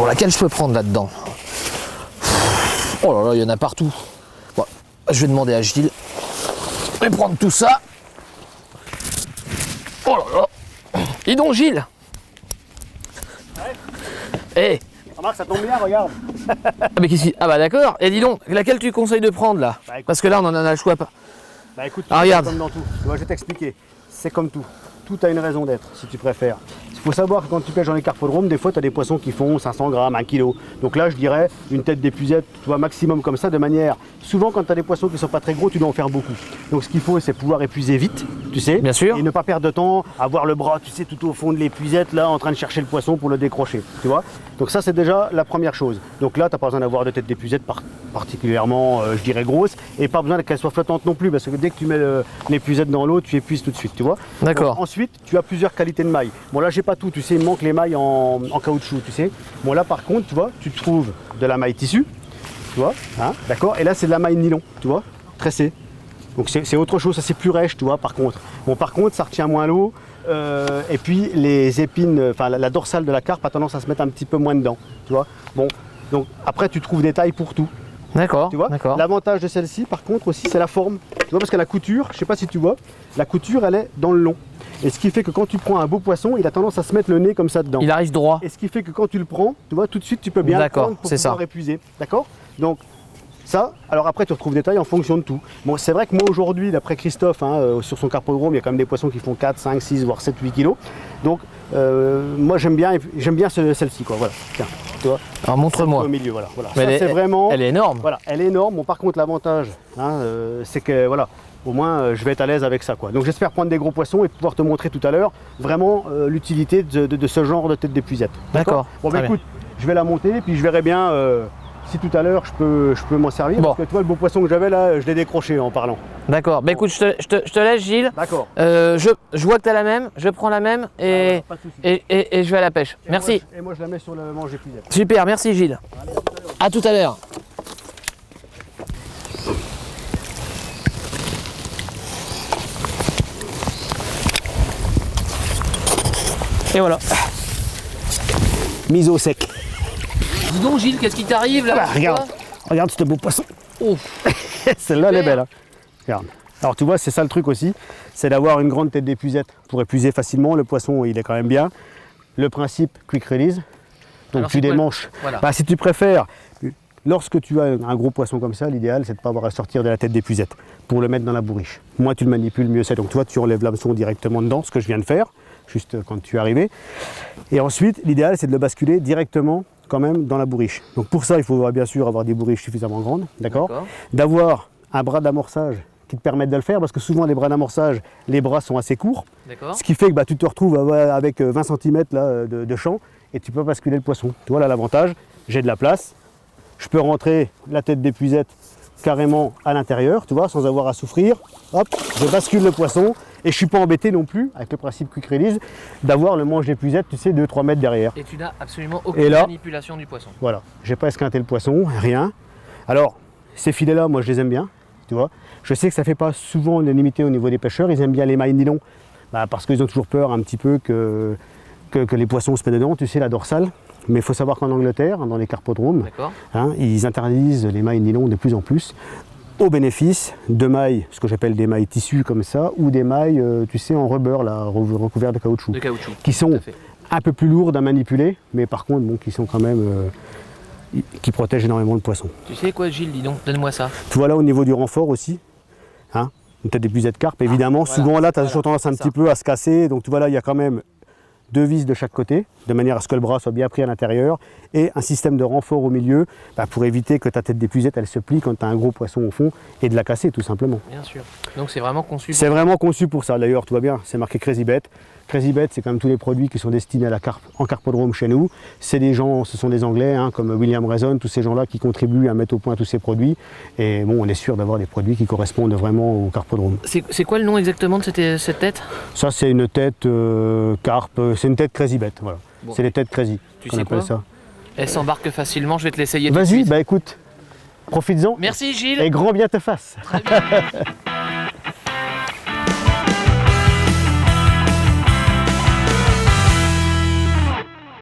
laquelle je peux prendre là-dedans? Oh là là, il y en a partout. Bon, je vais demander à Gilles de prendre tout ça. Oh là là. Dis donc Gilles. Eh. Remarque, ça tombe bien, regarde. Ah, mais qu'est-ce qu'il... Ah bah d'accord. Et dis donc, laquelle tu conseilles de prendre là? Bah, écoute, parce que là, on en a le choix pas. Bah écoute, regarde. c'est comme dans tout. Tu vois, je vais t'expliquer. C'est comme tout. Tout a une raison d'être, si tu préfères. Il faut savoir que quand tu pêches dans les carpodromes, des fois, tu as des poissons qui font 500 grammes, 1 kg. Donc là, je dirais une tête d'épuisette, tu vois, maximum comme ça, de manière... Souvent, quand tu as des poissons qui ne sont pas très gros, tu dois en faire beaucoup. Donc ce qu'il faut, c'est pouvoir épuiser vite, tu sais. Bien sûr. Et ne pas perdre de temps, avoir le bras, tu sais, tout au fond de l'épuisette, là, en train de chercher le poisson pour le décrocher, tu vois. Donc ça, c'est déjà la première chose. Donc là, tu n'as pas besoin d'avoir de tête d'épuisette particulièrement, je dirais, grosse. Et pas besoin qu'elle soit flottante non plus, parce que dès que tu mets l'épuisette dans l'eau, tu épuises tout de suite, tu vois. D'accord. Ensuite, tu as plusieurs qualités de mailles. Bon, là, j'ai pas tout, tu sais, il me manque les mailles en caoutchouc, tu sais. Bon, là, par contre, tu vois, tu trouves de la maille tissu, tu vois, hein, d'accord. Et là, c'est de la maille nylon, tu vois, tressée. Donc, c'est autre chose, ça, c'est plus rêche, tu vois, par contre. Bon, par contre, ça retient moins l'eau. Et puis, les épines, enfin, la dorsale de la carpe a tendance à se mettre un petit peu moins dedans, tu vois. Bon, donc, après, tu trouves des tailles pour tout. D'accord. Tu vois. L'avantage de celle-ci, par contre, aussi, c'est la forme. Tu vois, parce que la couture, je sais pas si tu vois, la couture, elle est dans le long. Et ce qui fait que quand tu prends un beau poisson, il a tendance à se mettre le nez comme ça dedans. Il arrive droit. Et ce qui fait que quand tu le prends, tu vois, tout de suite, tu peux bien le prendre pour pouvoir épuiser. D'accord. Donc, ça, alors après, tu retrouves des tailles en fonction de tout. Bon, c'est vrai que moi, aujourd'hui, d'après Christophe, hein, sur son carpodrome, il y a quand même des poissons qui font 4, 5, 6, voire 7, 8 kilos. Donc, moi, j'aime bien celle-ci, quoi. Voilà. Tiens, tu vois. Alors, montre-moi. Au milieu, voilà. Mais ça, c'est vraiment... Elle est énorme. Voilà, elle est énorme. Bon, par contre, l'avantage, hein, c'est que, voilà, au moins, je vais être à l'aise avec ça, quoi. Donc, j'espère prendre des gros poissons et pouvoir te montrer tout à l'heure vraiment l'utilité de ce genre de tête d'épuisette. D'accord. Bon, bah, écoute, je vais la monter, puis je verrai bien si tout à l'heure je peux m'en servir. Bon. Parce que tu vois, le beau poisson que j'avais là, je l'ai décroché en parlant. D'accord. Bah, écoute, je te laisse, Gilles. D'accord. Je vois que tu as la même, je prends la même et je vais à la pêche. Merci. Moi, je la mets sur le manche d'épuisette. Super, merci, Gilles. Allez, à tout à l'heure. Et voilà. Mise au sec. Dis donc Gilles, qu'est-ce qui t'arrive là? Regarde ce beau poisson. Oh. Celle-là, elle est belle. Hein. Regarde. Alors tu vois, c'est ça le truc aussi, c'est d'avoir une grande tête d'épuisette pour épuiser facilement. Le poisson, il est quand même bien. Le principe, quick release. Donc alors, tu démanches. Voilà. Bah, si tu préfères, lorsque tu as un gros poisson comme ça, l'idéal, c'est de ne pas avoir à sortir de la tête d'épuisette pour le mettre dans la bourriche. Moins tu le manipules, mieux c'est. Donc tu vois, tu enlèves l'hameçon directement dedans, ce que je viens de faire, juste quand tu es arrivé. Et ensuite, l'idéal, c'est de le basculer directement quand même dans la bourriche. Donc pour ça, il faudra bien sûr avoir des bourriches suffisamment grandes, d'accord, d'avoir un bras d'amorçage qui te permettent de le faire, parce que souvent les bras d'amorçage, les bras sont assez courts, ce qui fait que tu te retrouves avec 20 cm là, de champ et tu peux basculer le poisson. Tu vois là l'avantage, j'ai de la place, je peux rentrer la tête d'épuisette carrément à l'intérieur, tu vois, sans avoir à souffrir. Hop, je bascule le poisson et je suis pas embêté non plus, avec le principe quick release, d'avoir le manche d'épuisette, tu sais, 2-3 mètres derrière. Et tu n'as absolument aucune manipulation du poisson. Voilà, j'ai pas esquinté le poisson, rien. Alors, ces filets-là, moi je les aime bien, tu vois. Je sais que ça fait pas souvent l'unanimité au niveau des pêcheurs, ils aiment bien les mailles nylon, parce qu'ils ont toujours peur un petit peu que les poissons se mettent dedans, tu sais, la dorsale. Mais il faut savoir qu'en Angleterre, dans les carpodromes, ils interdisent les mailles nylon de plus en plus, au bénéfice de mailles, ce que j'appelle des mailles tissus comme ça, ou des mailles, tu sais, en rubber, là, recouvertes de caoutchouc, qui sont un peu plus lourdes à manipuler, mais par contre, bon, qui sont quand même, qui protègent énormément le poisson. Tu sais quoi, Gilles, dis donc, donne-moi ça. Tu vois là, au niveau du renfort aussi, hein, une tête d'épuisette carpe, évidemment, souvent là, tu as toujours tendance un petit peu à se casser, donc tu vois là, il y a quand même 2 vis de chaque côté, de manière à ce que le bras soit bien pris à l'intérieur, et un système de renfort au milieu pour éviter que ta tête d'épuisette elle se plie quand tu as un gros poisson au fond et de la casser tout simplement. Bien sûr. Donc c'est vraiment conçu. C'est vraiment conçu pour ça. D'ailleurs, tout va bien, c'est marqué Crazy Bet. Crazy Bet, c'est comme tous les produits qui sont destinés à la carpe en carpodrome chez nous. C'est des gens, ce sont des Anglais, hein, comme William Reason, tous ces gens-là qui contribuent à mettre au point tous ces produits. Et bon, on est sûr d'avoir des produits qui correspondent vraiment au carpodrome. C'est quoi le nom exactement de cette tête? Ça, c'est une tête carpe, c'est une tête Crazy Bet. Voilà. Bon. C'est les têtes Crazy. Tu sais quoi ça. Elle s'embarque facilement, je vais te l'essayer tout de suite. Vas-y, bah écoute, profites-en. Merci Gilles. Et grand bien te fasse. Très bien.